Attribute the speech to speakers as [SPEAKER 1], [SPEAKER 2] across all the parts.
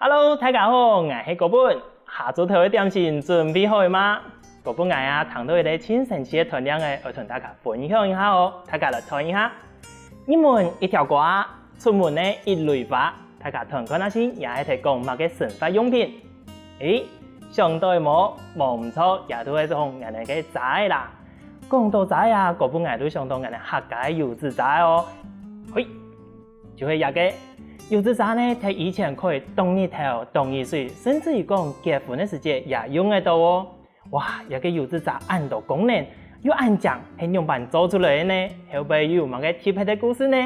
[SPEAKER 1] Hello， 大家好，我是国本。下晝頭嘅點心準備好嗎？國本我談到一個親神奇嘅團量嘅，要同大家分享一下哦。大家來聽一下。入門一條歌，出門呢一類花。大家聽過那些也係提供乜嘅生活用品？相對冇唔錯，也都係從人哋嘅仔啦。講到仔啊，國本我都想到人哋客家柚子仔哦。就係一個。柚子渣呢，喺以前可以當日頭、當日水，甚至於講結婚嘅時節也用得到哦。哇，一個柚子渣按到功能，又按講係用辦做出來嘅呢？後背有乜個特別嘅故事呢？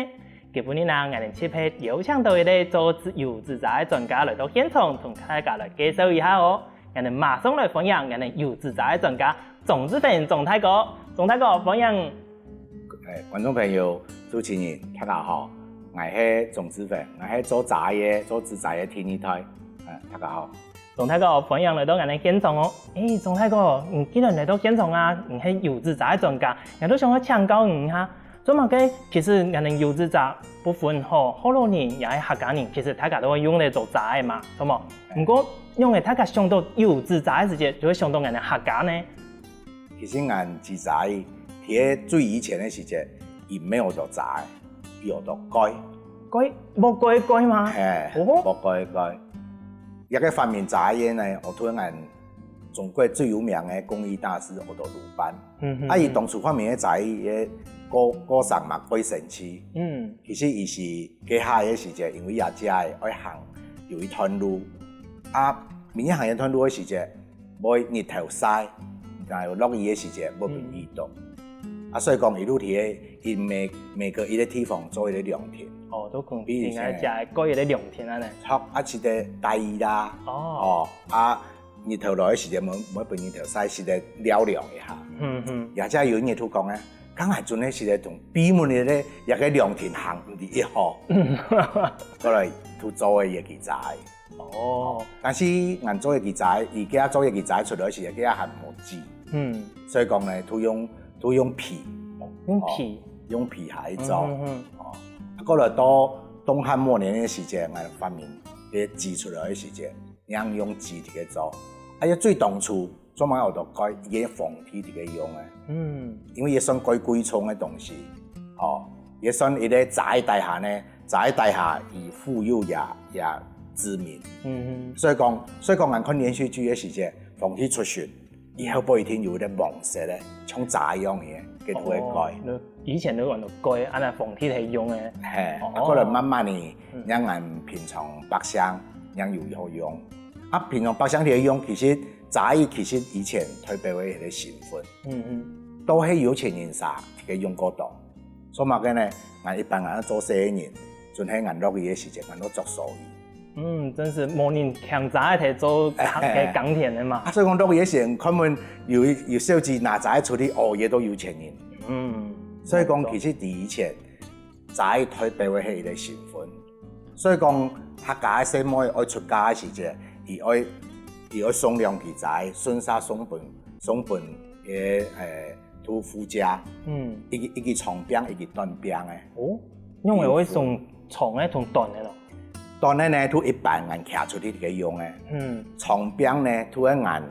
[SPEAKER 1] 基本呢，我哋特別邀請到一個做柚子渣嘅專家來到現場，同大家來介紹一下哦。我哋馬上來歡迎我哋柚子渣嘅專家鍾志平鍾大哥，鍾大哥歡迎。
[SPEAKER 2] 觀眾朋友、主持人，大家好。我係鍾志平，我係做茶葉、做製茶嘅天二台。大家好。
[SPEAKER 1] 鍾大哥，歡迎來到我哋現場哦。鍾大哥，你既然來到現場啊，你係柚子茶嘅專家，我都想去請教你一下。做乜嘅？其實我哋柚子茶不分好多人，也係客家人，其實大家都會用嚟做茶嘅嘛，係冇？不過因為大家想到柚子茶嘅時節，就會想到我哋客家呢。
[SPEAKER 2] 其實我製茶喺最以前嘅時節，而沒有做茶。有到改
[SPEAKER 1] 冇改嘛？
[SPEAKER 2] 冇改。一個發明茶葉呢，我推薦中國最有名嘅工藝大師我到魯班。伊當初發明嘅茶葉個上嘛幾神奇。其實伊是幾下嘅時節，因為亞家愛行有一段路，明日行一段路嘅時節，冇日頭曬，但係落雨嘅時節冇變雨到。所以講一路睇，伊每個一個地方做一個良田。
[SPEAKER 1] 都講點解就係改一個良田啊？呢？
[SPEAKER 2] 是個大雨啦。日頭來嘅時節冇變日頭曬，是個涼涼一下。也真係有人都講咧，剛係陣咧是個同比門嘅咧，一個良田行唔啲一號。過來都做一個茶。但是俺做一個茶，而家做一個茶出來時，而家係冇籽。所以講咧，都用皮，用皮下去做。過來到東漢末年嘅時節，我發明啲籽出來嘅時節，用籽嚟做。最當初做乜我就改一個防體嚟用嘅。因為也算改貴重嘅東西。也算一個茶大廈呢，茶大廈以富有也知名。所以講，我看連續劇嘅時節，防體出現。以後不一定有啲黃色咧，像茶一樣嘅，佢都會改。
[SPEAKER 1] 以前都用到改，按係防鐵係用嘅。
[SPEAKER 2] 過來慢慢呢，讓人平常百姓讓有好用。平常百姓嚟用，其實茶其實以前特別為一個成分。都係有錢人啥嘅用過度。所以嘅呢，我一般人做生意，盡係人落雨嘅時節，我都做生意。
[SPEAKER 1] 真是冇人強茶係做耕田嘅嘛。
[SPEAKER 2] 所以講落雨嘅時，佢們有小子拿茶出啲嘢都有錢人。所以講其實以前茶特別為係一個成分。所以講客家細妹愛出家嘅時節，而愛送兩支茶，順沙送本嘅到夫家。一個長柄，一個短柄嘅。
[SPEAKER 1] 因為我送長嘅同短嘅咯。
[SPEAKER 2] 短嘅呢，都一般人徛出啲嚟用嘅。長柄呢，都係人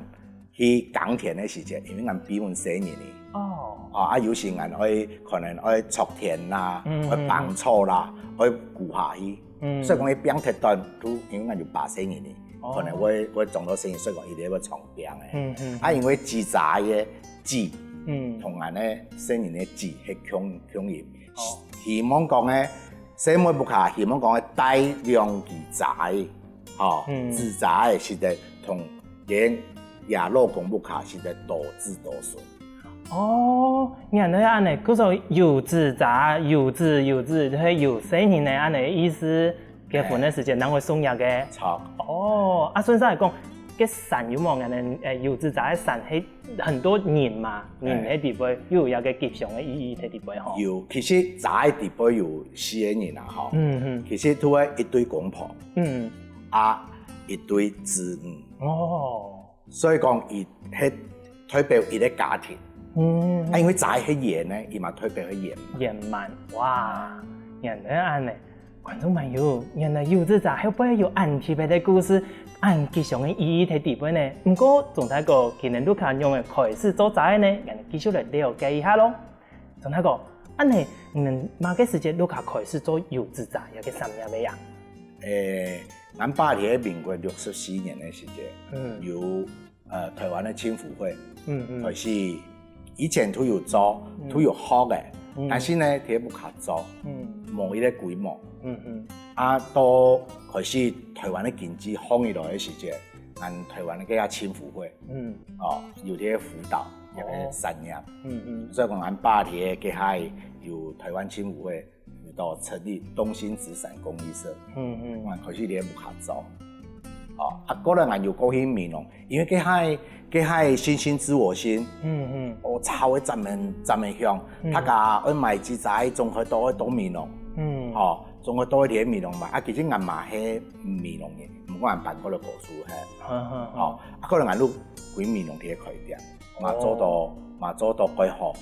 [SPEAKER 2] 去耕田嘅時節，因為人比門生年嘅。有時人可能愛鑿田啦，愛幫草啦，愛顧下去。所以講你柄太短，都因為人就把生年嘅，可能會撞到生年，所以講一定要長柄嘅。因為製茶嘅籽，同人咧生年嘅籽係強熱，希望講咧。細妹不下，希望講嘅大量嘅茶，製茶嘅是得同連也老公不下是得多子多孫。
[SPEAKER 1] 你看你按呢，嗰種柚子茶，柚子，係有生年嘅按呢意思，結婚嘅時間，人會送入嘅。順勢嚟講，個神有冇人哋柚子茶嘅神係很多年嘛，年喺地位又有一個吉祥嘅意義喺地位嗬。
[SPEAKER 2] 有，其實茶喺地位有4個年啊嗬。其實都係一堆公婆。一堆子女。所以講，伊係代表一個家庭。因為茶係鹽咧，伊嘛代表係鹽。
[SPEAKER 1] 鹽慢，哇！人哋按呢，观众朋友，原来柚子茶后背有按特别的故事，按吉祥的意义在底边呢。不过，总太哥今日卢卡用的开始做茶的呢，让继续来了解一下咯。总太哥，安尼，哪个时间卢卡开始做柚子茶，有个什么样的呀？
[SPEAKER 2] 俺爸喺民国64年的时间，由台湾的青辅会，开始以前都有做，都有好的，但是呢，佢不卡做，冇一个规模，到开始台湾的经济好起来的时间，俺台湾的嗰個青辅会，有啲辅導，有啲產業，所以講俺爸喺嗰係由台灣青輔會到成立東興紙sản公益社，俺開始啲木下做，嗰陣俺又過去美濃，因為嗰係星星知我心，我炒嘅咱們鄉，他家我買紙仔仲去到美濃，仲去到啲美濃嘛，其實俺媽係美濃嘅。我人辦嗰個故事係，可能人都幾面用啲開店，嘛做到幾好，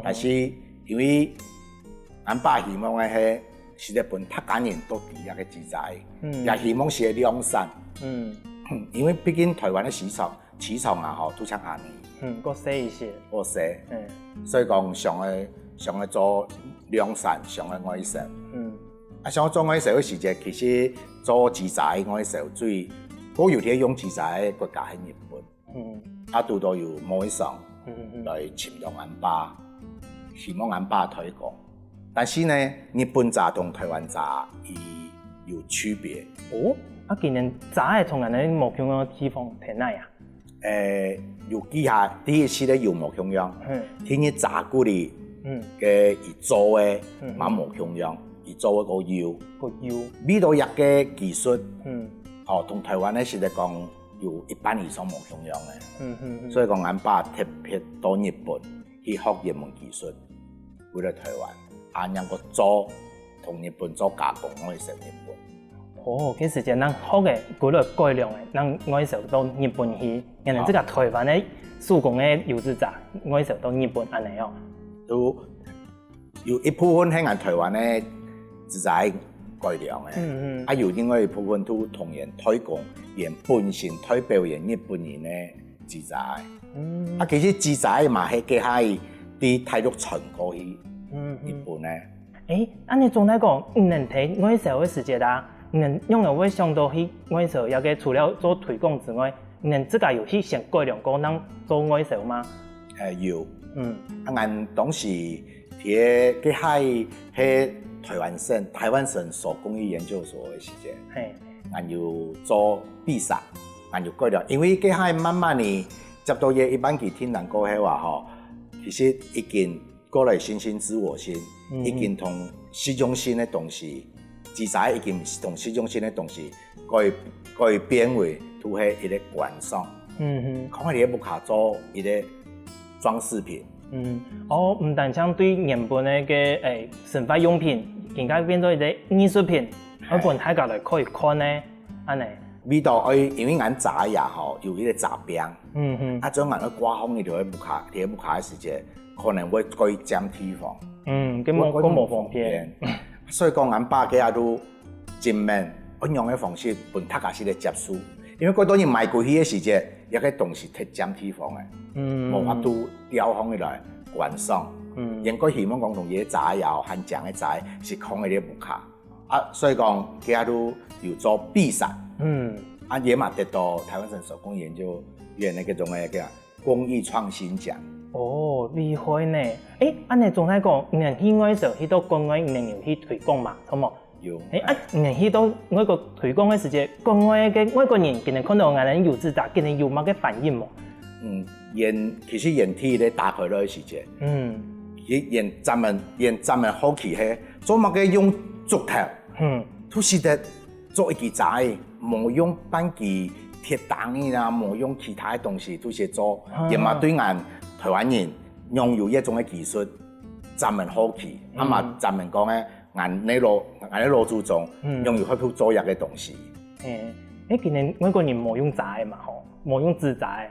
[SPEAKER 2] 但是因為俺爸希望嘅係是一本客家人都知一個紙仔，也希望是量產，因為畢竟台灣嘅市場啊嗬都差啱嘅，
[SPEAKER 1] 個細一些，
[SPEAKER 2] 所以講上去做量產，上去外銷。像做我嘅時候時節，其實做紙仔我嘅時候最，我有啲用紙仔國家喺日本，都到有網上來簽約俺爸，希望俺爸推廣。但是呢，日本茶同台灣茶有區別。
[SPEAKER 1] 今年茶係同人哋冇共樣嘅地方喺哪呀？
[SPEAKER 2] 有幾下第一次咧有冇共樣，聽啲茶具裡嘅做嘅嘛冇共樣。做一個窯，呢度入嘅技術，同台灣咧是嚟講有一半以上冇同樣嘅，所以講俺爸特別到日本去學日文技術，回來台灣，按樣個做同日本做加工，我哋成日本。
[SPEAKER 1] 其實咱學嘅嗰類改良嘅，咱我哋成到日本去，人哋即個台灣嘅手工嘅柚子茶，我哋成到日本安尼哦。
[SPEAKER 2] 都有一部分喺俺台灣咧。紙仔改良嘅，有另外一部分都同人推廣，人本身推表現日本人嘅紙仔。其實紙仔嘛係佢係啲大陸傳過去日本咧。
[SPEAKER 1] 按你總來講，能睇我哋社會時節啦，能用嚟會想到去我哋社有嘅除了做推廣之外，能自家有去先改良過能做我哋社嗎？
[SPEAKER 2] 有。按當時佢係台灣省手工藝研究所嘅時間，俺要做比賽，俺要改良，因為佢係慢慢地接到嘢，一般佢聽人講嘅話嗬，其實已經過來星星知我心，已經同市中心嘅東西，紙仔已經同市中心嘅東西改變為都係一個觀賞，可能你木卡做一個裝飾品。
[SPEAKER 1] 唔但將對日本嘅生活用品，更加變做一個藝術品，我本大家來可以看呢，安尼。
[SPEAKER 2] 味道因為俺茶也好，有一個茶餅，將俺去掛風，你就喺木卡嘅時節，可能會改佔地方，
[SPEAKER 1] 咁冇方便。
[SPEAKER 2] 所以講俺爸佢都盡面運用嘅方式，本大家是嚟接受，因為嗰當然賣過去嘅時節。一個東西太佔地方嘅，冇法度雕空起來觀賞。應該希望講同嘢茶也好，漢醬嘅茶是空嘅啲木卡。所以講佢都要做比賽。嘢嘛得到台灣省手工研究院嘅嗰種嘅叫工藝創新獎。
[SPEAKER 1] 厲害呢！按你總體講，人去外時去到國外，人要去推廣嘛，好冇？
[SPEAKER 2] 有。
[SPEAKER 1] 人去到外國推廣嘅時節，國外嘅外國人見你看到我哋柚子茶，見你有乜嘅反應冇？
[SPEAKER 2] 其實人體咧打開咗嘅時節，咱們好奇係做乜嘅用竹頭，都是得做一支茶，冇用半支鐵檔嘅啦，冇用其他嘅東西，都是做。亦嘛對俺台灣人擁有一種嘅技術，咱們好奇，嘛咱們講咧。俺呢羅祖宗用要去做一個東西。
[SPEAKER 1] 今年外國人冇用茶嘅嘛，冇用紙茶。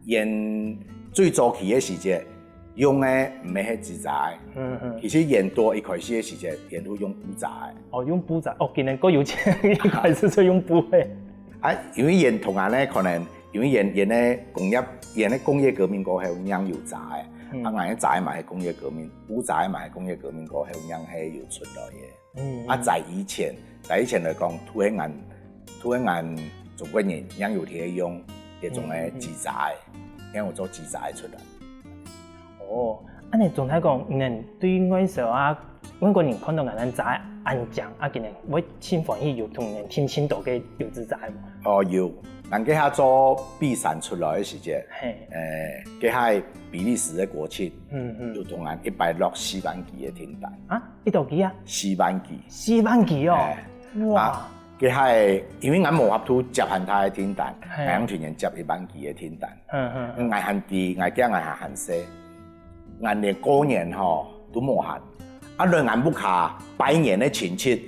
[SPEAKER 2] 人最早期嘅時節，用的唔係迄紙紮，其實鹽多一開始嘅時間，鹽都用布紮嘅。
[SPEAKER 1] 哦，用布紮，哦，竟然夠有錢，一開始就用布嘅。
[SPEAKER 2] 因為鹽同樣咧，可能因為鹽咧工業革命過後釀油紮嘅，硬嘅紮嘛係工業革命，布紮嘛係工業革命過後釀係油出來嘅。在以前嚟講，土喺硬中國人釀油鐵用一種嘅紙紮嘅，釀有做紙紮出來。
[SPEAKER 1] 哦，安尼總體講，人對我時候啊，外國人看到人紮安醬啊，竟然我真歡喜有同人天青島嘅油紙紮。
[SPEAKER 2] 哦，有，人家做碧山出來嘅時節，佢係比利時嘅國慶，有同人164萬支嘅天蛋。
[SPEAKER 1] 啊，一道幾啊
[SPEAKER 2] ？4萬支。
[SPEAKER 1] 4萬支哦，哇！
[SPEAKER 2] 佢係因為俺無法度接限他嘅天蛋，俺全年接1萬支嘅天蛋。俺限啲，俺驚俺係限些，俺連過年吼都無限。啊，來俺屋下拜年嘅親戚，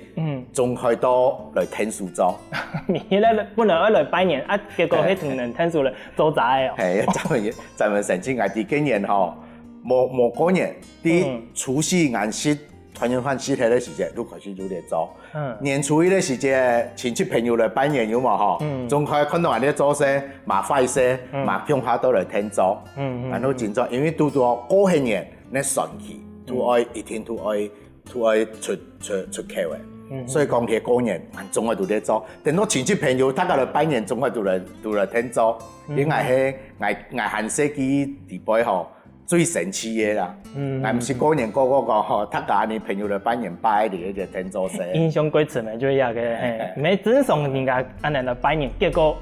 [SPEAKER 2] 仲去到來聽書做。
[SPEAKER 1] 你咧本來要來拜年，啊，結果喺同人聽書嚟做齋哦。
[SPEAKER 2] 係，咱們甚至俺啲今年吼，無過年，啲除夕晏時團圓飯時睇嘅時節都開始做嚟做。年初一嘅時節，親戚朋友來拜年有嘛吼，仲可以看到人哋做些麻快些，麻鄉下都來聽做，然後真做，因為到過慶年咧順氣。都愛一天都愛出口嘅，所以講起過年，總係都喺做。等到親戚朋友大家來拜年，總係都來聽做。因為係我限世紀地輩吼最神奇嘅啦。我唔是過年過嗰個吼，大家你朋友來拜年拜啲就聽做些。
[SPEAKER 1] 印象鬼出咪就係嘅，唔係正常人家安尼來拜年，結果。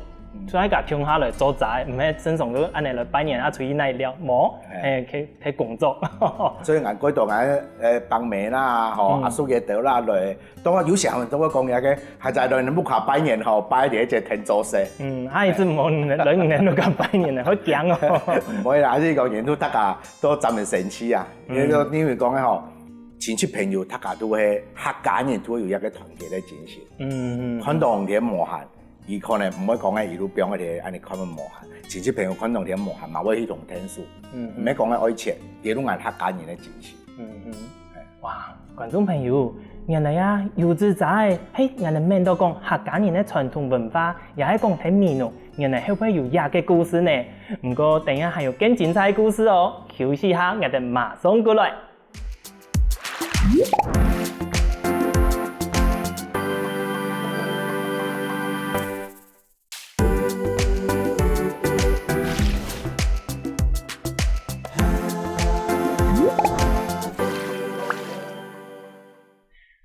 [SPEAKER 1] 出來甲鄉下來做齋，唔係正常都安尼來拜年啊，出去奈了，冇去工作。
[SPEAKER 2] 所以俺嗰度俺幫妹啦，吼阿叔爺到啦來，當有時候都會講嘢嘅，係在來你屋下拜年吼，拜啲只聽做事。
[SPEAKER 1] 一直冇兩都甲拜年啊，好驚哦。
[SPEAKER 2] 唔可以啦，呢個年都得啊，都咱們神奇啊。因為講咧吼，親戚朋友大家都係客家人都有一個團結嘅精神。看到啲無限。伊可能唔會講嘅，伊都表我哋安尼看到無限，親戚朋友看到啲無限，嘛會去同聽書，唔係講嘅愛錢，亦都係客家人嘅精神。
[SPEAKER 1] 哇，觀眾朋友，原來啊，油紙紮係人哋面到講客家人嘅傳統文化，也係講睇面咯，原來會唔會有廿個故事呢？唔過等一下還有更精彩故事哦，休息下，我哋馬上過來。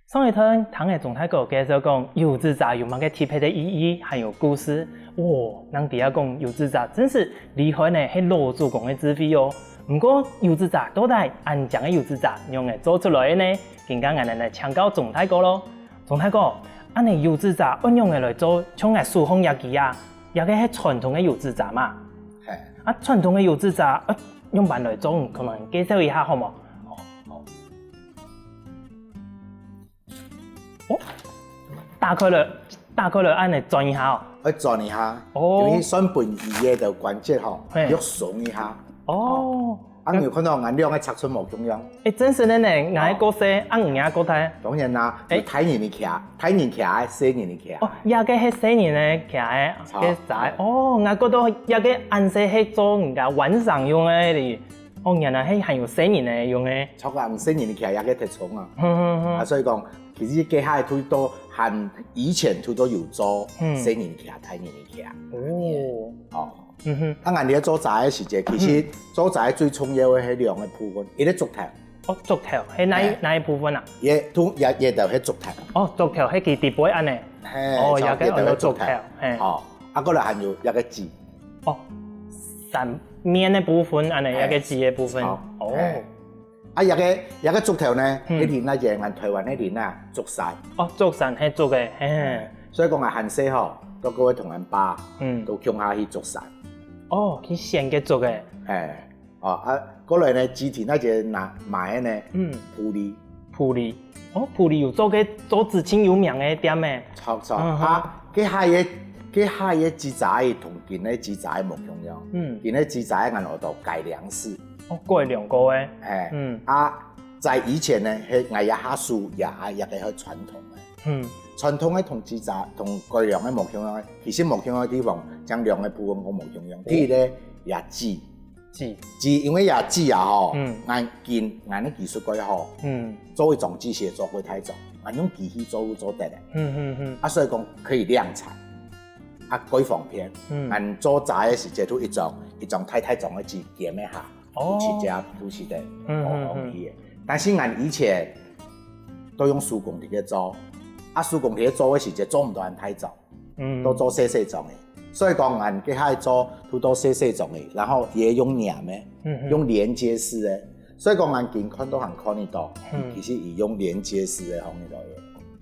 [SPEAKER 1] 上一堂唐嘅總太哥介紹講油紙紮有乜嘅特別嘅意義，還有故事。哇，人哋啊講油紙紮真是厲害呢，係老祖公嘅智慧哦。不過油紙紮到底安怎嘅油紙紮用嚟做出來嘅呢？今日我哋嚟請教總太哥咯。總太哥，安尼油紙紮運用嘅嚟做，像係數紅日記啊，也個係傳統嘅油紙紮嘛。
[SPEAKER 2] 係。
[SPEAKER 1] 啊，傳統嘅油紙紮用辦嚟做，可能介紹一下好冇？打開了，按嚟轉一下哦。
[SPEAKER 2] 去轉一下，因為雙半夜嘅關節吼，要鬆一下。
[SPEAKER 1] 哦。
[SPEAKER 2] 你有看到顏料嘅尺寸冇咁樣？
[SPEAKER 1] 真是呢，顏個色，顏個個睇。
[SPEAKER 2] 當然啦，睇年嚟徛，睇年徛，細年嚟徛。
[SPEAKER 1] 哦，也個係細年嚟徛嘅仔。哦，我覺得也個顏色係做人家晚上用嘅嚟。哦，原來係有細年嚟用嘅。
[SPEAKER 2] 錯個細年嚟徛也個特重啊。所以講。其實機械推多和以前推多有做細年徛、大年徛。哦，啊，人哋做紮嘅時節，其實做紮最重要嘅係兩個部分，一個竹頭。
[SPEAKER 1] 哦，竹頭係哪一部分啊？
[SPEAKER 2] 也就係竹頭。
[SPEAKER 1] 哦，竹頭係佢底背安尼。哦，也個竹頭。
[SPEAKER 2] 哦，啊，嗰度還有一個字。
[SPEAKER 1] 哦，上面嘅部分安尼一個字嘅部分。哦。
[SPEAKER 2] 啊，有個竹頭呢，迄年啊，夜晚台灣迄年啊，竹山。哦，
[SPEAKER 1] 竹山係竹嘅，
[SPEAKER 2] 所以講啊，閒時吼，都各位同人爸，都鄉下去竹山。
[SPEAKER 1] 哦，佢先嘅竹嘅。
[SPEAKER 2] 嗰類呢，之前那隻買呢，普利。
[SPEAKER 1] 哦，普利有做紙錢有名嘅店嘅。
[SPEAKER 2] 錯。啊，佢下嘅紙紮同見咧紙紮冇咁樣。見咧紙紮喺銀河度計量式。
[SPEAKER 1] 哦，过2个月。
[SPEAKER 2] 在以前呢，迄我也哈书也个迄传统的。传统的同鸡杂同改良的无共样的，其实无共样的地方，将两个部分讲无共样。第一咧，也籽，因为也籽啊吼，俺的技术改好，做一种机械做过太重，俺用机器做得嘞。所以讲可以量产，改方便。俺做杂的时节都一种太重的籽减一下，起价都是的，容易的。但是俺以前都用手工去做。手工去做的时节做唔到按太重，都做细种的，所以讲俺给他做都多细种的，然后也用黏的，用连接式的，所以讲俺近看都还看得到，其实伊用连接式的方面来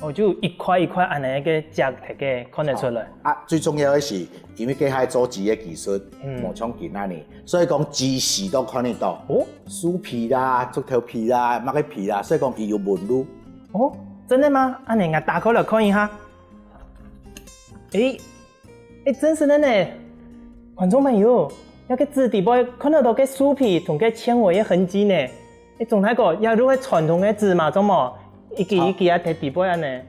[SPEAKER 1] 哦，就一块一块按那个夹摕个看得出来。
[SPEAKER 2] 最重要的是，因为给他做籽的技术，无像今仔日，所以讲籽时都看得到。酥皮啦、竹头皮啦、乜个皮啦，所以讲伊有纹路。
[SPEAKER 1] 真的吗？你我打开来看一下。真是的呢！观众朋友，那个籽底部看得到个酥皮同个纤维的痕迹呢。总睇过，要如果传统的籽嘛，怎么一支啊摕底部安呢？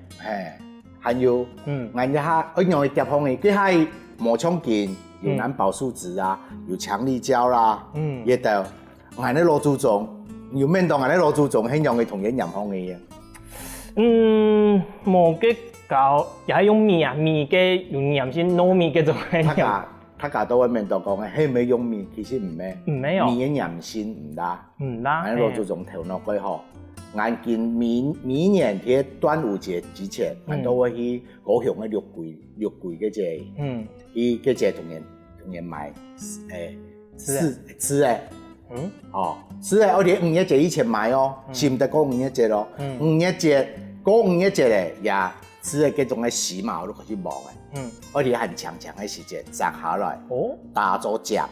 [SPEAKER 2] 还有，俺家一样的地方的，佢係磨槍筋，有藍寶樹籽啊，有強力膠啦，也得。俺的羅祖宗，有面到俺的羅祖宗，很容易同人飲風嘅。
[SPEAKER 1] 冇嘅搞，也係用米嘅用鹽先糯米嘅做嘅鹽。
[SPEAKER 2] 他家都喺面度講嘅，係咪用米？其實唔係，米嘅鹽先唔拉。俺羅祖宗頭腦幾好。俺見明年嘅端午節之前，俺都會去高雄嘅肉桂嘅隻，佢隻同人買吃嘅，吃嘅，我哋5月節以前買哦，是唔得過5月節咯，5月節過5月節咧也吃嘅嗰種嘅時嘛，我都開始忙嘅，我哋很長嘅時間摘下來，打咗夾，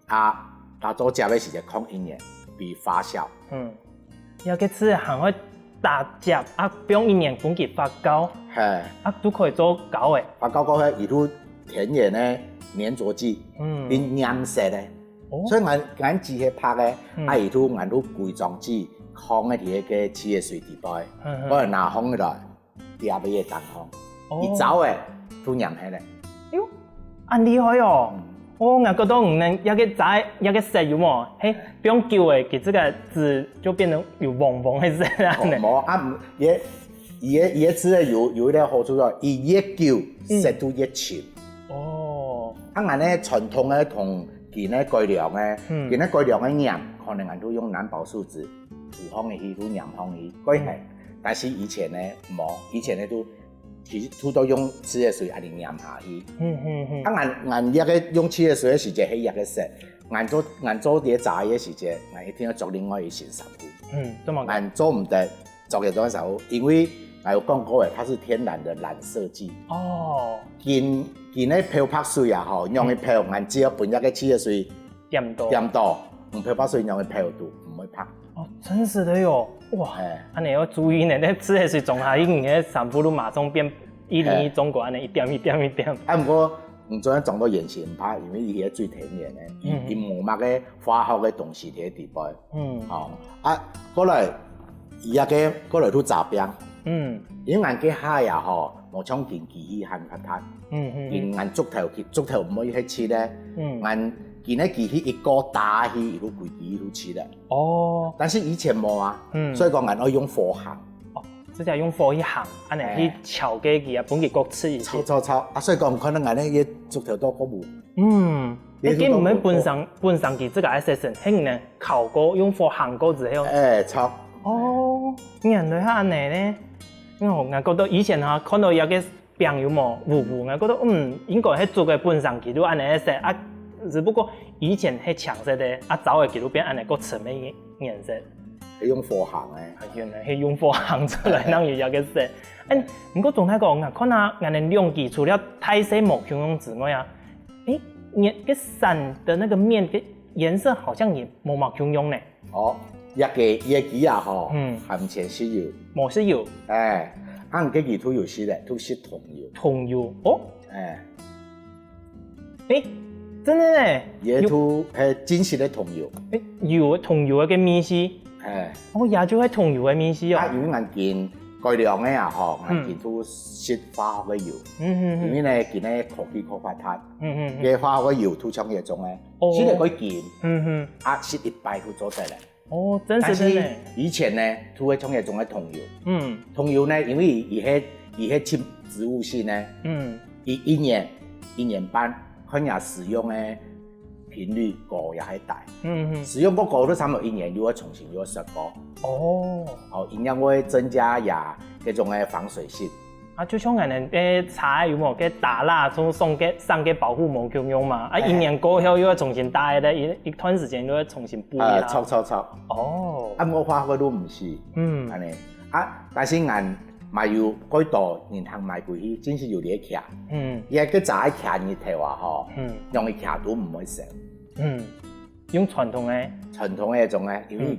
[SPEAKER 2] 打咗夾嘅時間控1年，比發酵。
[SPEAKER 1] 要個籽行開打汁不用1年本佢發酵，都可以做膠嘅。
[SPEAKER 2] 發酵過後，伊都天然嘅粘着劑，變黏色嘅。所以俺自己拍嘅，伊都俺都貴裝劑，放喺啲嘅黐嘅水底擺，嗰個拿風來，第二嘢當風，伊走嘅都黏起嚟。
[SPEAKER 1] 喲，咁厲害哦！我覺得一個仔一個色有冇？不用叫誒，佢這個籽就變成有黃黃嘅色啦。
[SPEAKER 2] 冇椰子咧有一個好處咯，伊越叫色都越淺。俺咧傳統咧同佢咧改良嘅，佢咧改良嘅鹽，可能俺都用藍寶樹籽、土方嘅魚、都鹽方嘅魚，佢係。但是以前咧冇，以前咧都。其實都用黐嘅水，嚟黏下去。俺一個用黐嘅水嘅時節係一個色，俺做啲炸嘅時節，俺一定要做另外一型sản品。俺做唔得做嘅種時候，因為我有講過嘅，它是天然的染色劑。見咧漂白水也好，用嘅漂，俺只要本一個黐嘅水掂到，用漂白水用嘅漂度唔會拍。
[SPEAKER 1] 真是的喲！哇，你要注意呢，你吃的水種下，已經嘅產品都馬上變101中國安尼一點。
[SPEAKER 2] 不過唔做種到原先唔怕，因為伊係最天然嘅，伊冇乜嘅化學嘅東西喺底部。過來伊過來都雜餅。因為俺嘅蝦也好，冇像見機器หั่較攤。見俺竹頭唔可以去切咧，俺。見咧機器一個打起，伊都規機都切咧。但是以前冇啊，所以講俺可以用火行。
[SPEAKER 1] 即係用火去行，安尼去炒機器啊，本佢各吃一次。
[SPEAKER 2] 炒，所以講可能俺咧嘅竹頭多過冇。
[SPEAKER 1] 你見唔係本上佢這個 assistant，係唔能烤過用火行過之後。
[SPEAKER 2] 炒。
[SPEAKER 1] 原來係安尼咧。我覺得以前嚇看到有個餅有冇糊，我覺得應該係做嘅本上佢都安尼食啊。只不過以前係長色的，早嘅紀錄片安尼個淺嘅顏色，
[SPEAKER 2] 係用火行嘅。
[SPEAKER 1] 原來係用火行出來，讓有個色。不過總體講，看下人哋兩機除了太細冇形容之外啊，個傘的那個面嘅顏色好像也冇形容呢。
[SPEAKER 2] 一個機也好，含前是油，
[SPEAKER 1] 冇是油。
[SPEAKER 2] 按個機都有是的，都是桐油。
[SPEAKER 1] 桐油，真的呢？
[SPEAKER 2] 野兔系真实的桐油。
[SPEAKER 1] 油桐油嘅面丝。我亚洲係桐油嘅面絲哦。
[SPEAKER 2] 因為眼見改良嘅啊，吼，眼見都食化學嘅油。因為咧見咧科技科發達。嘅化學嘅油都搶嘢種咧，只係佢見。食一擺都做得嚟。
[SPEAKER 1] 哦，真是的。
[SPEAKER 2] 以前呢，都會搶嘢種嘅桐油。桐油呢，因為伊係侵植物性呢。一年半，佢也使用嘅頻率高也係大。使用過高都差唔多1年，又要重新又要刷過。營養會增加也嗰種嘅防水性。
[SPEAKER 1] 就像人哋嘅茶有冇嘅打蠟，從上嘅保護膜咁樣嘛。1年過後又要重新打嘅，一段時間又要重新補啦。
[SPEAKER 2] 錯。我化學都唔是。安尼但是人咪要改道，然後賣過去，真是有啲徛。伊個早徛日頭啊，吼，用嘅徛都唔會少。
[SPEAKER 1] 用傳統嘅
[SPEAKER 2] 種咧，因為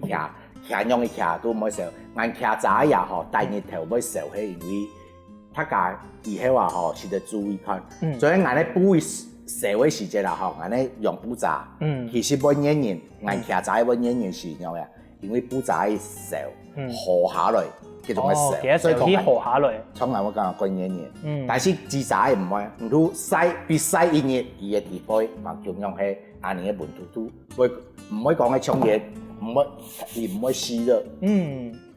[SPEAKER 2] 徛用嘅徛都唔會少。人徛早也吼，大日頭會少係因為大家以後啊吼，是得注意看。所以人咧不會少嘅時節啦，吼，人咧用補雜。其實冇原因，人徛早冇原因是點樣？因為補雜少，河下來。叫做嘅
[SPEAKER 1] 所以講河下來，
[SPEAKER 2] 從來我講過年年，但是自在唔會，唔都曬別曬一年，伊嘅地方嘛同樣係安尼嘅問題都會唔會講嘅衝嘢，唔會死咗。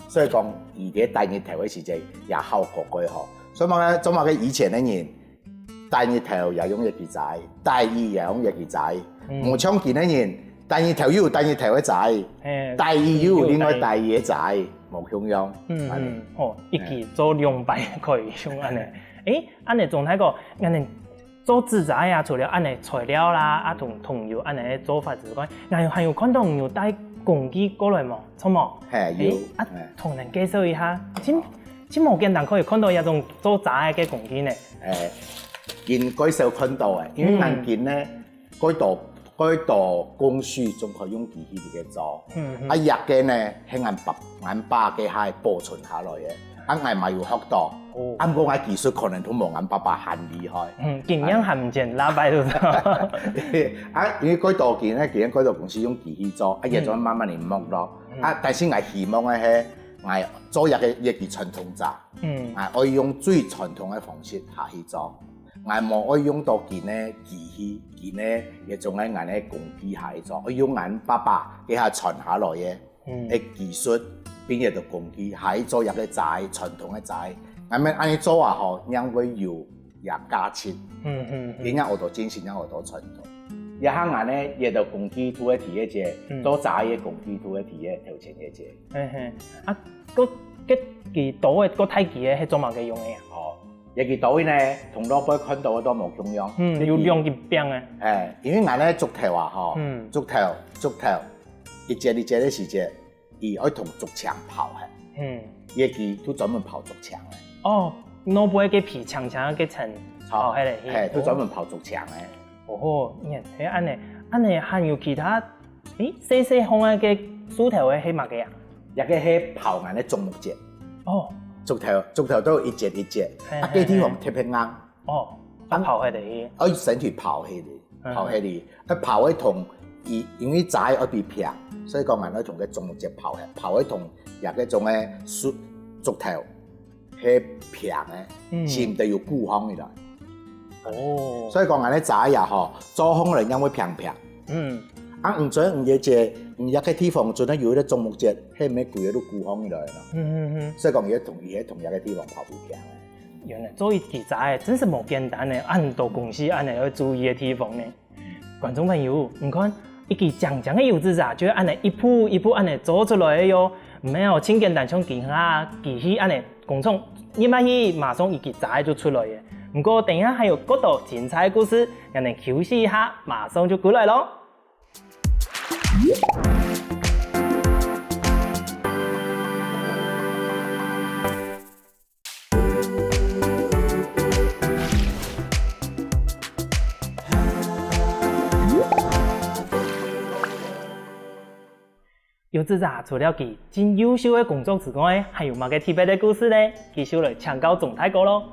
[SPEAKER 2] 所以講而家大日頭嘅時節也效果幾好。所以講咧，總話嘅以前嘅人大日頭也用一支仔，大二也用一支仔，唔像見嘅人大日頭有大日頭嘅仔，大二有另外大二嘅仔。冇共用，
[SPEAKER 1] 一支做200可以用安尼。安尼總體個，安尼做製材啊，除了安尼材料啦，同桐油安尼做法之外，還有看到有帶工具過來冇？錯冇？
[SPEAKER 2] 有。
[SPEAKER 1] 同人介紹一下，真冇見人可以看到一種做雜嘅工具呢。
[SPEAKER 2] 見介紹看到嘅，因為人見咧改道工序仲可以用機器嚟做，日嘅呢係眼爸嘅係保存下來嘅，眼咪要學到，不過眼技術可能都冇眼爸爸咁厲害。
[SPEAKER 1] 經驗含錢喇擺到咗。
[SPEAKER 2] 因為改道件咧，改道公司用機器做，日咗慢慢嚟摸咯。但是我希望嘅係做一個傳統雜，我用最傳統嘅方式下去做。我冇可以用到件咧機器，件咧亦仲喺眼咧工具下去做。我用眼爸爸嘅下傳下來嘅技術，變嘢到工具下去做一個仔傳統嘅仔。咁樣按你做啊吼，讓佢有也加錢。點解我到真實，讓我到傳統。一下眼咧，亦到工具都係提一隻，做仔嘅工具都係提一條錢一隻。
[SPEAKER 1] 嗰幾刀嘅嗰太極嘅係做乜嘅用嘅啊？
[SPEAKER 2] 一支刀呢，同老闆看到嘅都冇共用。
[SPEAKER 1] 要兩支柄嘅。
[SPEAKER 2] 因為我咧竹頭啊，吼，竹頭，一節嘅時節，伊可以同竹槍刨嘅。一支都專門刨竹槍嘅。
[SPEAKER 1] 攞杯嘅皮長嘅層刨起嚟。
[SPEAKER 2] 都專門刨竹槍嘅。
[SPEAKER 1] 你看，安尼還有其他，細項嘅樹頭嘅係乜嘅啊？
[SPEAKER 2] 一個係刨眼嘅竹木節。竹頭都有一節，幾地方特別硬。
[SPEAKER 1] 刨起嚟。
[SPEAKER 2] 可以整條刨起嚟，刨喺同因為仔可以平，所以講人可以同佢竹木節刨喺同入嗰種嘅竹頭係平嘅，是唔得要固康嘅來。所以講人咧仔也好，做空嚟因為平。唔准唔嘢借，唔入嘅地方做得要啲竹木節，係咩攰都固康嘅來咯。所以講而家同入嘅地方刨唔平。
[SPEAKER 1] 原來做一支仔真是冇簡單嘅，很多公司安尼要注意嘅地方呢。觀眾朋友，唔看一支長嘅油紙仔，就安尼一步一步安尼做出來嘅喲，唔係哦，輕簡單像其他機器安尼工廠一買去馬上一支仔就出來嘅。唔過等一下還有更多精彩嘅故事，讓你休息一下，馬上就過來咯。油紙仔除了佢真優秀嘅工作之外，還有乜嘅特別嘅故事呢？繼續來請教總太哥咯。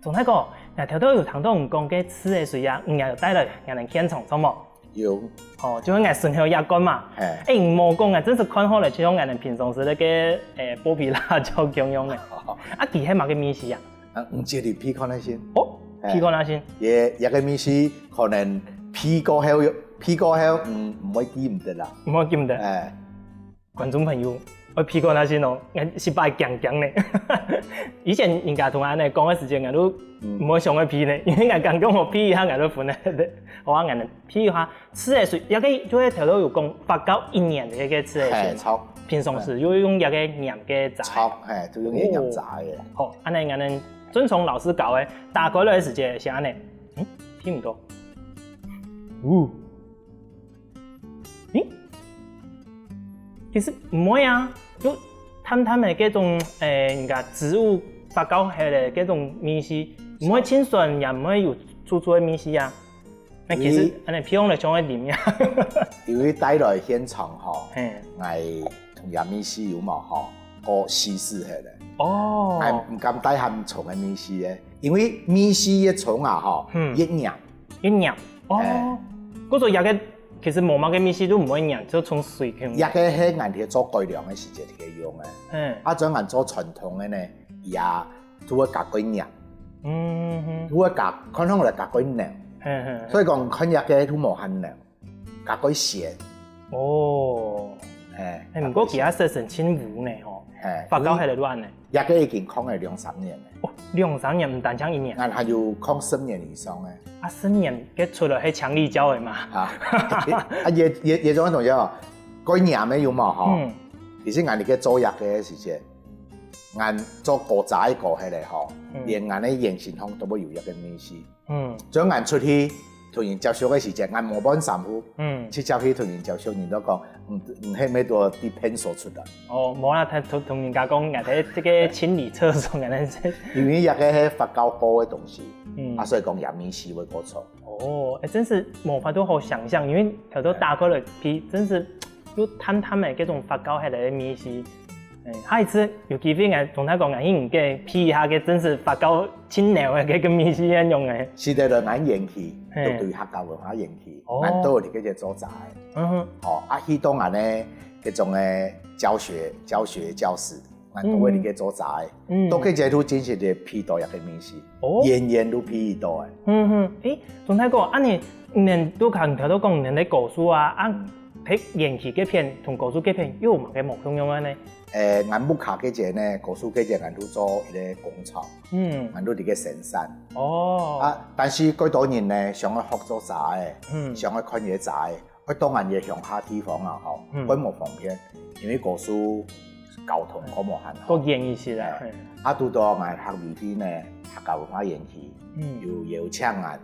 [SPEAKER 1] 總太哥，那条都有谈到唔讲嘅吃的水啊，有带来让人现场错冇？
[SPEAKER 2] 有。
[SPEAKER 1] 哦，就係順口一乾嘛。唔冇講啊，真是看好嚟，就像人平常時那個剝皮辣椒咁樣嘅。啊，其係乜嘅米絲啊？
[SPEAKER 2] 唔知你皮乾那先。
[SPEAKER 1] 哦，皮乾那先。
[SPEAKER 2] 一個米絲可能皮過後唔會記唔得啦。
[SPEAKER 1] 唔會記唔得。觀眾朋友，我皮乾那先哦，是擺強強咧。以前人家同我哋講嘅時間，我都唔會上去皮咧，因為人家講我皮一下，我都分咧。我話人皮一下，吃的水，一個就係條路有講發酵1年嘅一個吃的水。平常時要用一個鹽嘅炸。
[SPEAKER 2] 炒，就用鹽炸嘅。
[SPEAKER 1] 好，安尼我哋遵從老師教嘅，大概嘅時間是安尼。皮唔多。其實唔會啊，就淡淡嘅嗰種人家植物發酵下嘅嗰種米絲，唔會清爽，也唔會有粗粗嘅米絲啊。那其實安尼皮用嚟裝喺裡面。
[SPEAKER 2] 因為帶來現場吼，係同樣米絲有冇吼，個稀釋下來。哦。係唔敢帶含蟲嘅米絲嘅，因為米絲嘅蟲啊吼，一釀。
[SPEAKER 1] 哦。嗰種有嘅。其實冇乜嘅米絲都唔會釀，就從水去。一個
[SPEAKER 2] 係人哋做改良嘅時節嚟用嘅，啊，將人做傳統嘅呢，也都會加佢釀，都會加，可能嚟加佢釀，所以講佢一個都冇限釀，加佢鹹。哦，唔過其他色成清糊呢，吼，發酵係嚟亂嘅。一個已經抗係2-3年嘅。
[SPEAKER 1] 哦，2-3年唔單止1年。
[SPEAKER 2] 但係要抗10年以上嘅。
[SPEAKER 1] 啊，10年，佢除了係強力膠嘅嘛。啊，
[SPEAKER 2] 也種同學，佢釀嘅有冇吼？其實人哋嘅做藥嘅時節，人做古早過起嚟吼，連人嘅言行方都會有一個米絲。將人出去同人接觸嘅時節，人冇幫衫褲，去接去同人接觸，人都講唔係咩多啲騙所出嚟。哦，
[SPEAKER 1] 冇啦，同人家講，人哋即個清理廁所，人哋
[SPEAKER 2] 因為一個係發酵過嘅東西，啊，所以講飲米絲會過錯。
[SPEAKER 1] 哦，真是冇法都好想象，因為頭都打開了皮，真是有淡淡嘅嗰種發酵下來嘅米絲。下一次有機會我同他講，我應該皮一下嘅真是發酵清涼嘅嗰個米絲一樣嘅。
[SPEAKER 2] 是對對，咱延期，都對客家文化延期，咱都有啲嗰隻做雜。哦，啊，許多人咧嗰種嘅教學教師，咱都會啲嘅做雜，都嗰隻都真是啲皮多一個米絲，年都皮多嘅。
[SPEAKER 1] 同他講，啊你都看頭都講人哋古書啊，睇延期嗰片同古書嗰片又唔係冇相樣嘅呢？
[SPEAKER 2] 俺木卡嗰隻呢，古書嗰隻俺都做一個工廠，俺都啲嘅生產。哦。啊，但是幾多年呢，想去學做雜嘅，想去看嘢雜，去當然嘢鄉下地方啊，吼，佢冇方便，因為古書交通好冇限。
[SPEAKER 1] 個遠意思啦。
[SPEAKER 2] 啊，到到俺學裏邊呢，客家文化園區，又邀請俺，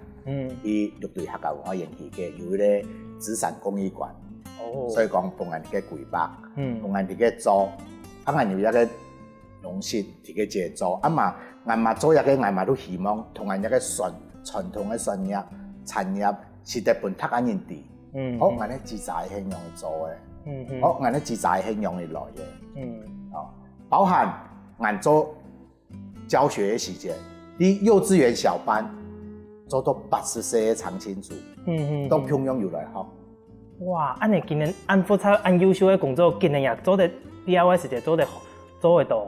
[SPEAKER 2] 去綠隊客家文化園區嘅有咧資產公益館。所以講幫人哋嘅規劃，幫人哋嘅做，啊，人有一個農事啲嘅節做，啊嘛，人嘛做一個，人嘛都希望同人一個傳統嘅產業是得本土人哋，好，人哋自在係用嚟做嘅，好，人哋自在係用嚟來嘅，哦，包含人做教學嘅時間，啲幼稚園小班做到80歲嘅長青組，都平陽要來學。
[SPEAKER 1] 哇！安尼今年按複雜、按優秀嘅工作，今年也做得 DIY 時節做得到。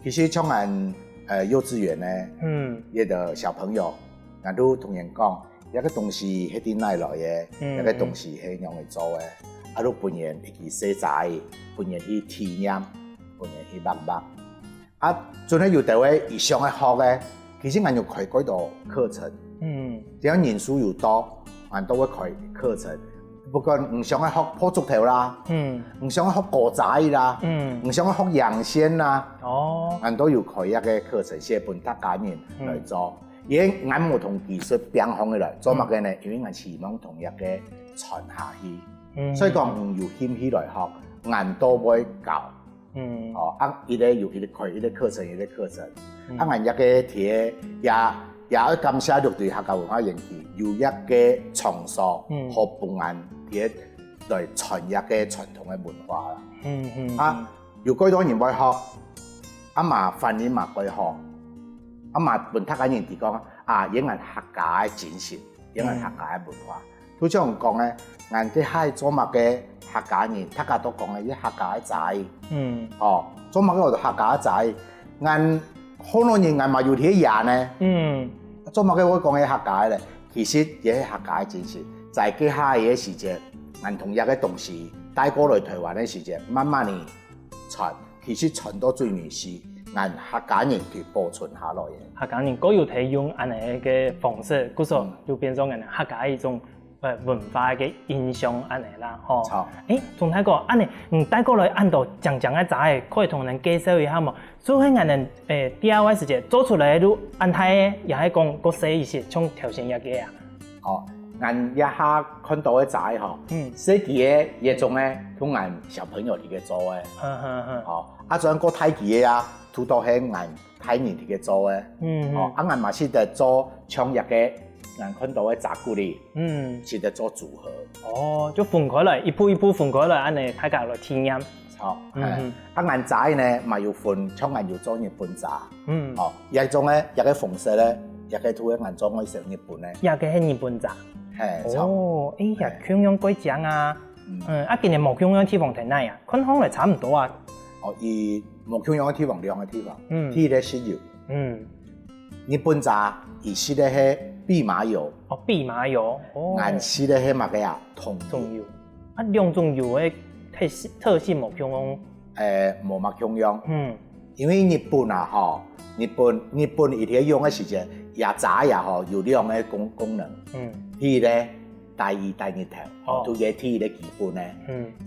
[SPEAKER 2] 其實像俺幼稚園呢，一個小朋友，俺都同人講，一個東西係點來嘅，一個東西係用嚟做嘅，啊都半年去寫仔，半年去體驗，半年去畫畫。啊，仲係要到位以上嘅學嘅，其實俺要開幾多課程，只要人數又多，俺都會開課程。不過唔想去學破竹頭啦，唔想去學過仔啦，唔想去學養鮮啦，俺都要開一個課程，寫本土家人嚟做。因為俺冇同技術並行嘅嚟做乜嘅呢？因為俺希望同一個傳下去，所以講唔要謙虛來學，俺都會教。哦，啊，一個要一個開一個課程，一個課程，啊，俺一個貼也要感謝綠隊客家文化園區有一個場所，可幫俺啲來傳一個傳統嘅文化啦。啊，有幾多人會學，啊嘛飯年嘛會學，啊嘛本土嘅人哋講，啊演俺客家的精神，演俺客家的文化。都像講咧，俺啲喺做乜嘅客家人，大家都講嘅啲客家仔。做乜嘅我哋客家仔，俺好多人俺嘛有啲嘢呢。做乜嘅我講嘅客家咧，其實也係客家嘅精神。在佢下嘅時節，俺同一個東西帶過來台灣嘅時節，慢慢地傳，其實傳到最尾是俺客家人去保存下來嘅。
[SPEAKER 1] 客家人各有提用安尼嘅方式，故說就變咗俺客家一種文化嘅印象安尼啦，吼。總體講安尼，帶過來按到講嘅雜可以同人介紹一下嘛。所以俺哋DIY 時節做出來都安泰嘅，也係講個細一些，從條線一個啊。俺一下看到嘅雜嗬，設計嘅一種咧，同俺小朋友哋嘅做嘅。仲有個太極嘅啊，都到係俺太年哋嘅做嘅。俺嘛是得做唱日嘅。俺看到嘅雜鼓哩，是得做組合。就分開來，一步一步分開來，安尼大家來體驗。
[SPEAKER 2] 俺雜呢，咪要分，像俺要做日本雜。一種咧，一個方式咧，一個都係俺做我成日本咧。
[SPEAKER 1] 一個係日本雜。呀，香樣貴正啊！今年冇香樣地方睇哪呀？看可能差唔多啊。
[SPEAKER 2] 而冇香樣嘅地方，兩個地方，啲咧是有。日本雜而是咧係。蓖麻油，
[SPEAKER 1] 蓖麻油，
[SPEAKER 2] 顏色咧係乜嘅啊？桐
[SPEAKER 1] 油，兩種油嘅特性冇相同。
[SPEAKER 2] 冇乜相樣。因為日本啊，日本一啲用嘅時節，也雜也有兩個功能。第一咧，第二頭，都嘅第一咧基本咧。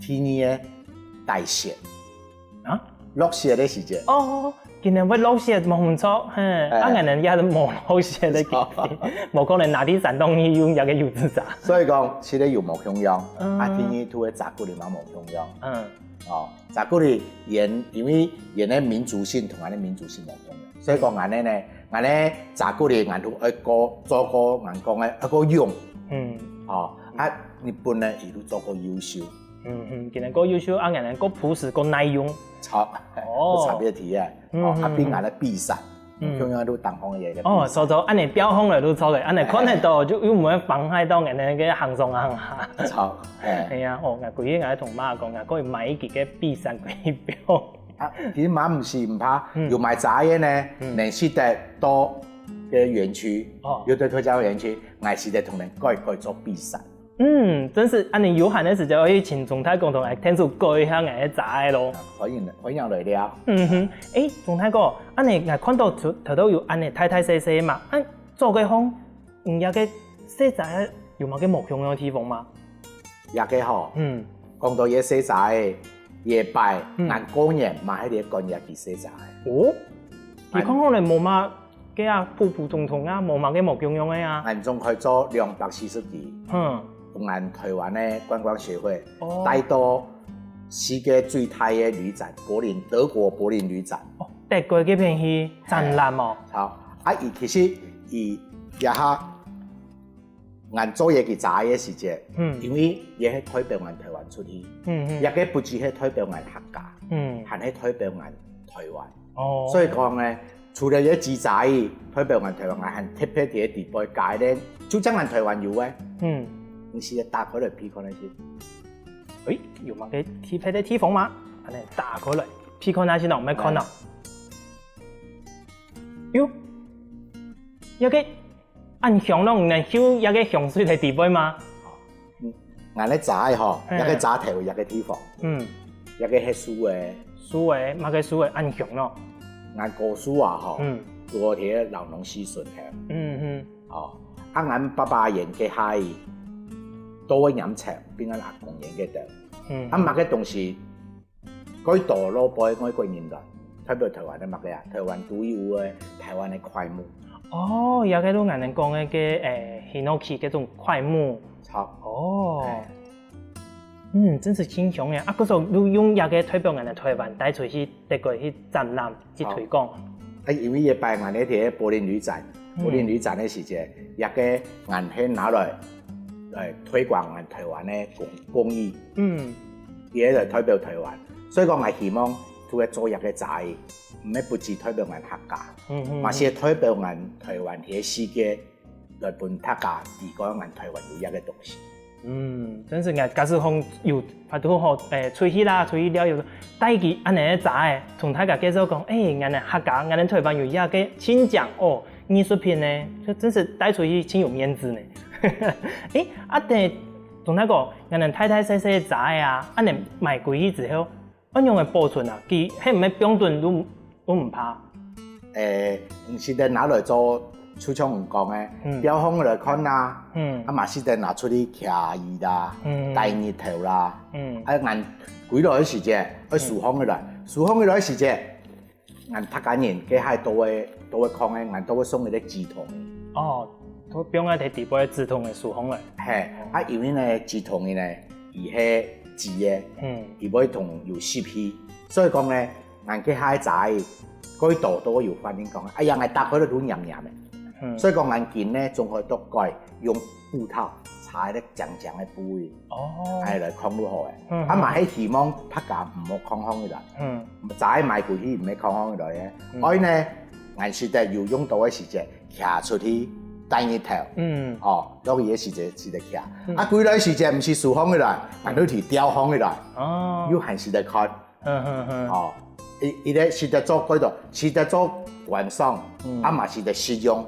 [SPEAKER 2] 第二咧，大雪。落雪嘅時節。今年會落雪冇唔錯，俺人也冇落雪的機會，冇可能拿啲山東去用一個油脂雜。所以講，似咧又冇香樣，第二都係雜鼓裡嘛冇香樣。雜鼓裡因為嘅民族性同俺哋民族性冇香樣，所以講俺哋雜鼓裡俺都一個做過俺講嘅一個用。日本咧亦都做過優秀。
[SPEAKER 1] 今年個優秀，俺人個樸實個耐用。
[SPEAKER 2] 差別啲啊！邊眼咧必殺，香樣都當紅嘅嘢。
[SPEAKER 1] 所以按你標紅嚟都錯嘅，按你可能到就又唔會妨害到人哋嘅行上行下。
[SPEAKER 2] 錯，
[SPEAKER 1] 係啊，我佢依家同媽講，可以買一件嘅必殺鬼標。
[SPEAKER 2] 其實媽唔是唔怕，要買雜嘢呢，能識得多嘅園區，要對推薦園區，我係得同人改做必殺。
[SPEAKER 1] 真是按你有閒的時候可以請總太公同嚟聽數改下我嘅雜咯。
[SPEAKER 2] 歡迎來了。
[SPEAKER 1] 總太公，按你看到頭都有按你太細嘛，做嘅方，有嘅細雜有冇嘅冇香嘅地方嘛？
[SPEAKER 2] 有嘅嗬。講到嘢細雜，嘢擺，按個人買啲乾嘢嘅細雜。
[SPEAKER 1] 你講可能冇乜嘅啊，普通啊，冇乜嘅冇香嘅啊。
[SPEAKER 2] 按仲可以做240幾。同俺台灣嘅觀光協會帶到世界最大嘅旅展，德國柏林旅展。
[SPEAKER 1] 德國嗰邊去展覽哦。
[SPEAKER 2] 其實一下俺做嘢嘅雜嘅時節，因為也係代表俺台灣出去，一個不止係代表俺客家，還係代表俺台灣。所以講咧，除了嘢紙雜，代表俺台灣，還特別啲地方解咧，就將俺台灣有嘅。你試下打開來劈開那些，
[SPEAKER 1] 有冇嘅特別的地方嗎？安尼打開來劈開那些咯，唔係看咯。一個按香咯，唔能燒一個香水嘅地方嗎？
[SPEAKER 2] 俺咧炸嗬，一個炸頭，一個地方，一個係樹嘅，
[SPEAKER 1] 乜嘅樹嘅按香咯。
[SPEAKER 2] 俺果樹啊嗬，多啲老農思順嘅，俺爸爸研嘅係。多飲茶，邊個阿公影嘅度？乜嘅東西，嗰度攞杯嗰個年代，代表台灣嘅乜嘅啊？台灣獨有嘅台灣嘅檜木。
[SPEAKER 1] 有幾多人哋講嘅ヒノキ嗰種檜木。真是輕鬆嘅。嗰時候用一個代表人哋台灣帶出去德國去展覽去推廣。
[SPEAKER 2] 因為一擺人哋啲柏林旅展嘅時節，一個人係拿來。推廣我台灣嘅工藝，也就代表台灣，所以講我希望都会做一個仔，唔係不止代表俺客家，嘛是代表俺台灣嘅世界來本客家，如果俺台灣有一個東西。
[SPEAKER 1] 真是俺假使講有發到好出去啦，出去了有帶佢安尼嘅仔，同大家介紹講，俺哋客家，俺哋台灣有一個親獎哦，藝術品呢，就真是帶出去挺有面子呢。但同大家講，俺哋太細嘅仔啊，安尼賣歸去之後，安樣嘅保存啊，佢係唔係標準都唔怕？
[SPEAKER 2] 唔是得拿來做。出廠唔講嘅，雕空來看啦，嘛是得拿出去徛伊啦，戴日頭啦，按幾耐時間，樹空嘅來，樹空嘅來時間，按客家人佢係都會講嘅，按都會送你啲紙筒。哦，都表我哋地杯紙筒嘅樹空嚟。係，因為呢紙筒嘅呢，伊係紙嘅，伊會同有 CP， 所以講呢，按佢係仔，嗰度都有反應講，哎呀，我搭開都黏黏嘅。所以講眼鏡咧，仲可以都改用布套踩啲長長嘅布嘅，係嚟抗都好嘅。嘛喺希望客家唔好抗起來，仔賣過去唔係抗起來嘅。所以呢，眼是得要用到嘅時節，徛出去第二頭，攞嘢時節是得徛。幾耐時節唔是樹抗起來，眼都係雕抗起來，要係是得開。伊咧是得做嗰度，是得做觀賞，嘛是得實用。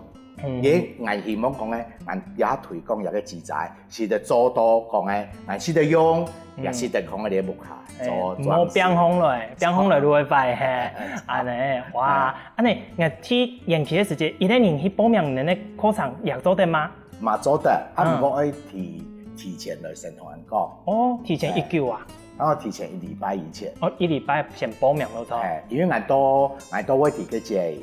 [SPEAKER 2] 俺希望講咧，俺也推廣一個自在，是得做到講咧，俺是得用，也是得講嗰啲木下做。唔好變空來，變空來都會壞嘿。安尼，哇，安尼，我去延期嘅時節，伊咧人去報名人咧課程也做得嗎？嘛做得，唔過要提前來先同人講。提前1周啊？提前1禮拜以前。1禮拜先報名咯，因為俺都會提個節，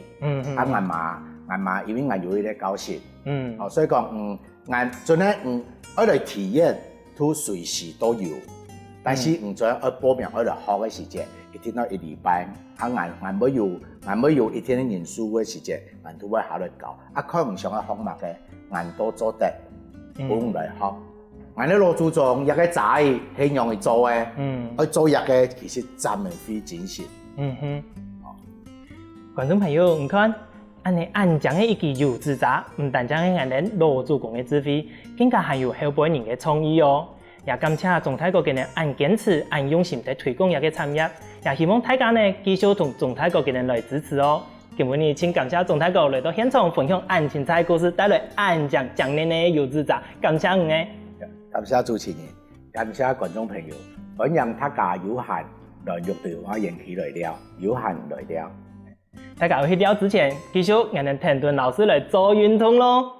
[SPEAKER 2] 俺嘛，因為俺有一啲教習，所以講，俺真係我嚟體驗都隨時都有，但是唔准我報名我嚟學嘅時間，一定要1禮拜，俺冇有一天嘅人數嘅時間，俺都會考慮教，佢唔想嘅項目嘅，俺都做得，唔嚟學，俺啲老祖宗一個仔係容易做嘅，我做一個其實真係非真實。觀眾朋友，你看。安尼安講嘅一句油紙紮，唔單止係俺哋老祖公嘅智慧，更加還有後輩人嘅創意哦。也感謝總太哥嘅人按堅持、按用心嚟推廣一個產業，也希望大家呢繼續同總太哥嘅人來支持哦。今日呢，請感謝總太哥來到現場分享按精彩故事，帶來按講講年嘅油紙紮，感謝你嘅。感謝主持人，感謝觀眾朋友，本人客家有限來約到我延期來了，有限來了。大家去了之前，繼續我哋田頓老師來做運動咯。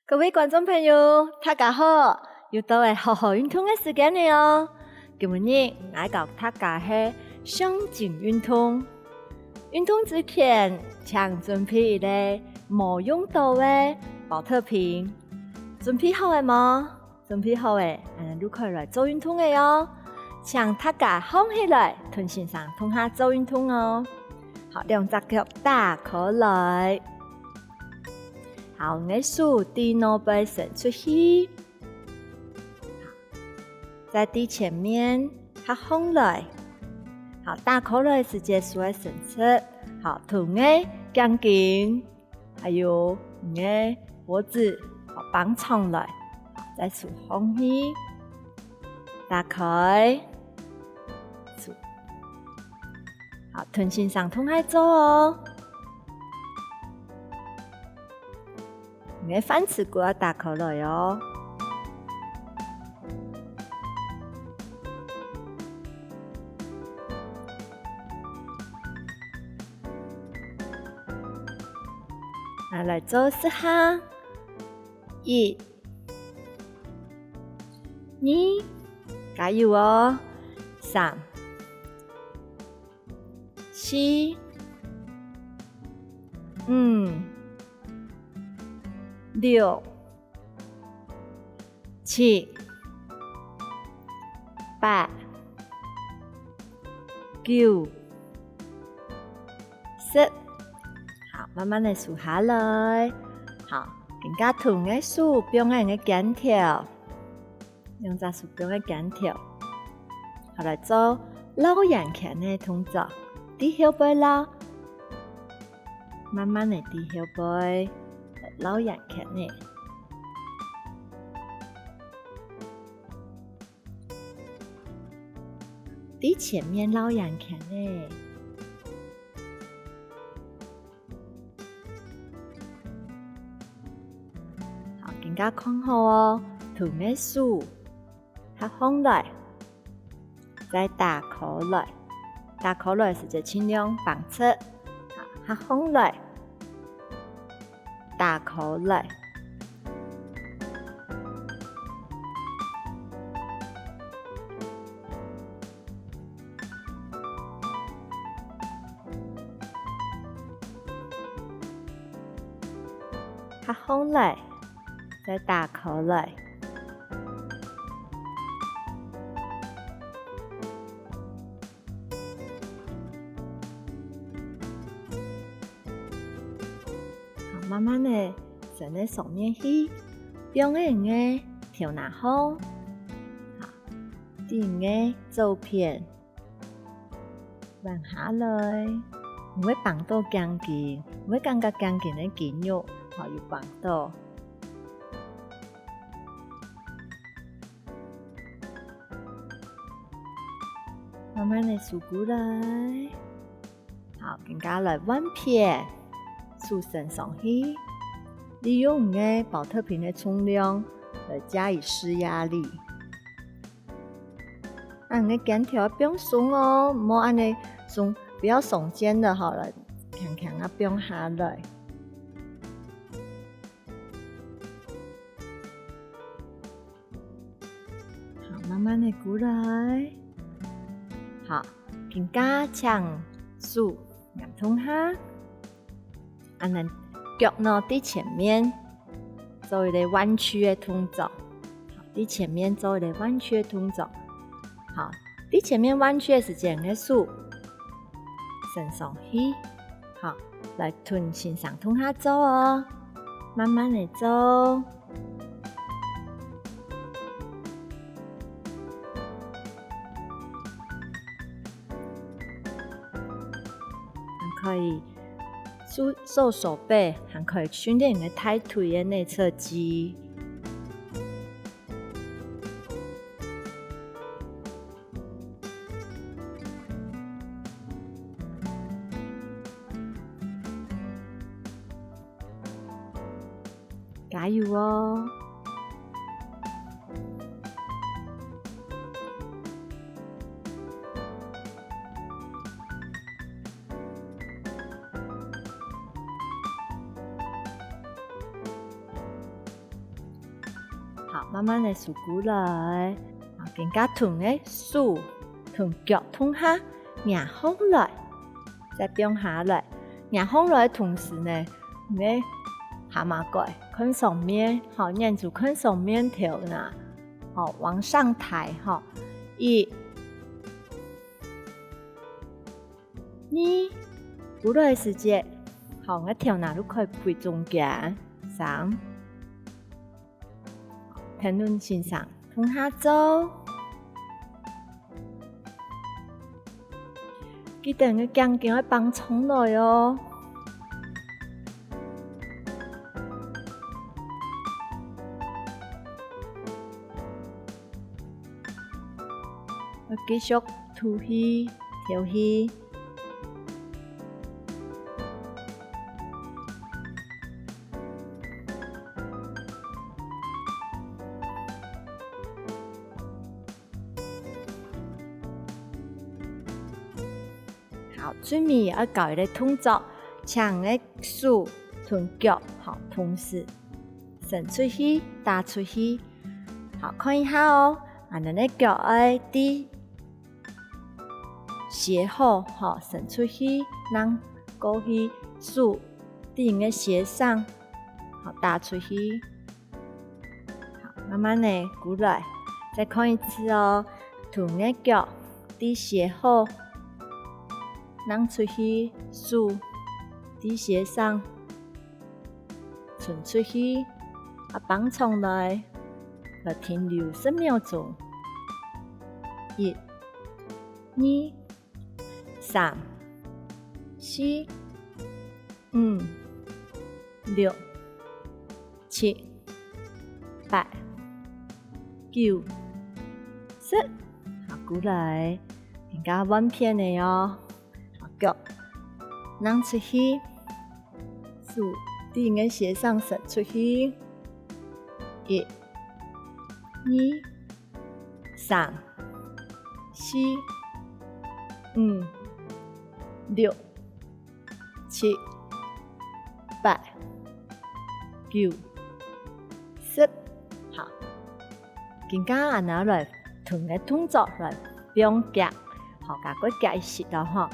[SPEAKER 3] 各位觀眾朋友，大家好，又到係好好運動嘅時間了哦。今日我教大家係上緊運動，運動之前請準備一個冇用到的保特瓶，準備好嘅冇？準備好嘅，就可以來做運動嘅喲。請大家放起來，臀線上同下做運動哦。好，2隻腳打開來，好，我數低腦背伸出去，在地前面，它放來。好，打開來時間數來伸出，好，臀嘅肩頸，還有你嘅脖子，好綁長來，再數放氣，打開，數，好，臀線上同下做哦。你嘅反翅骨要打開來哦。來做4下，1、2，加油哦！3、4、5、6、7、8、9 10。好，慢慢的数下来。好，更加长的数，中间的减条，用只数中的减条，好来做老眼前的动作，低腰背捞，慢慢的低腰背，老眼前的。伫前面老眼前呢，好，更加看好哦。长的数，它放来，再打口来，打口来是就尽量放出，好，它放来，打口来。它放来，再打口来。好，慢慢的从那上面去，表演的跳拿好，好，第个照片放下来，唔会放到钢筋，唔会感觉钢筋的肌肉。好，有帮到。慢慢的数过来，好，更加来弯片，数身上去，利用的保特瓶的重量来加以施压力。按个杆条不用松哦，莫按呢松，不要耸肩的，好了，强强啊，不用下来。慢慢的过来，好，更加强数，两通哈，按能脚呢在前面做一个弯曲的动作，好，在前面做一个弯曲的动作，好，在前面弯曲的时间的数，身上去，好，来臀线上通下走哦，慢慢的走。可以瘦手背，还可以训练你的抬腿的内侧肌。加油哦！好，慢慢的数过来，好，更加长的数，从脚通下，压放来，再放下来，压放来的同时呢，你蛤蟆拐看上面，好，念住看上面头呢，好，往上抬，哈，1、2，过来的时间，好，我头呢都可以配中间，3。天轮线上通下走，记得个钢筋要放松来哦。我继续吐气、调气。好，最尾要搞一个动作，抢的手同脚，好，同时伸出去、打出去，好，看一下哦。俺的脚要低斜后，好，伸出去，让过去手顶个斜上，好，打出去，好，慢慢的过来，再看一次哦。同的脚低斜后。让出去数伫鞋上，存出去放上来，来停留10秒钟。1、2、3、4、5、6、7、8、9、10，好，过来，人家弯片的哦，好脚，让出去，数伫个鞋上伸出去，1、2、3、4、5、6、7、8、9、10，好，更加按下来，同个动作来变夹，好，甲佢夹一时咯，吼，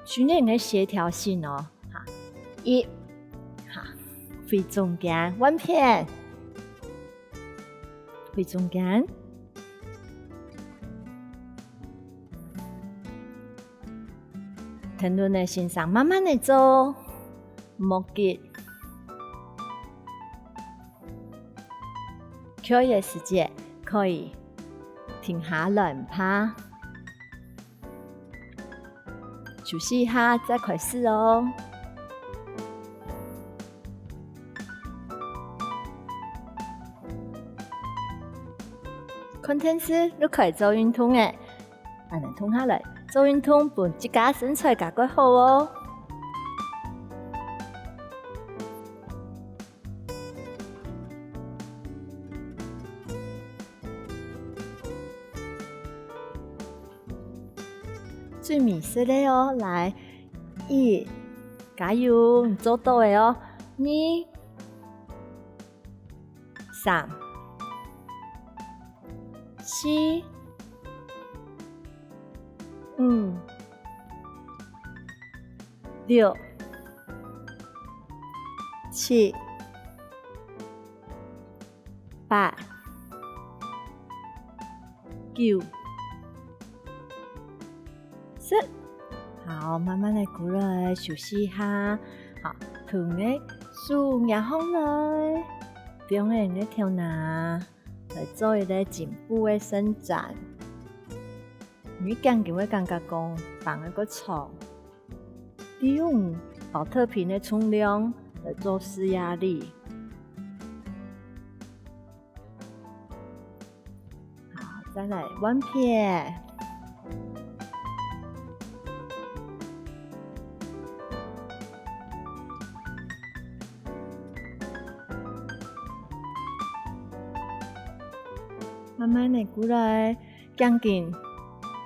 [SPEAKER 3] 训练个协调性哦，哈，1，哈，飞中间弯片，飞中间。停顿的欣赏，慢慢的做，莫急。可以的时间可以停下来拍，休息一下再开始哦。컨텐츠你可以做运动的，安尼停下来。做运动本自家身材更加好哦。最密实的哦，来，1，加油，你做到的哦。2、3、4、5、6、7、8、9、10，好，慢慢的过来，休息一下。好，同个手压上来，中间的跳拿，来做一个颈部的伸展。你感觉会感觉讲放一个床，利用保特瓶的重量来做施压力。好，再来弯片，慢慢的过来，将近。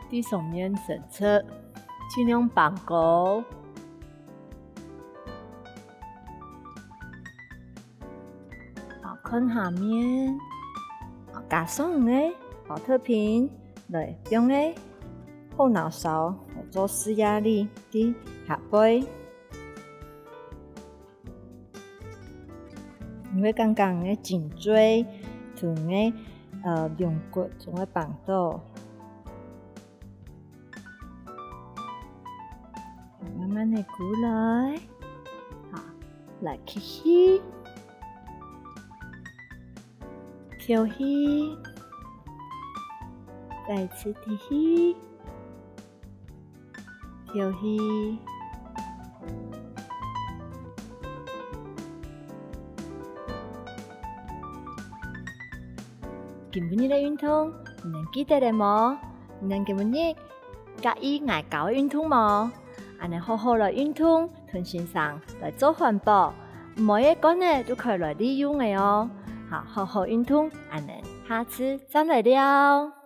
[SPEAKER 3] 地上面伸出，尽量绑高。好，看下面，好，加上个保特瓶来用个后脑勺来做施压力的下背，因为刚刚个颈椎同个龙骨总会绑到。慢慢的过来，好，来吸气，调气，再次提气，调气。今晡日的运动，你能記得了嗎？你能今晡日介意挨搞的運動嗎？安尼好好來運動，同先生來做環保，每一個呢都可以來利用的哦。好好運動，安尼下次再來了。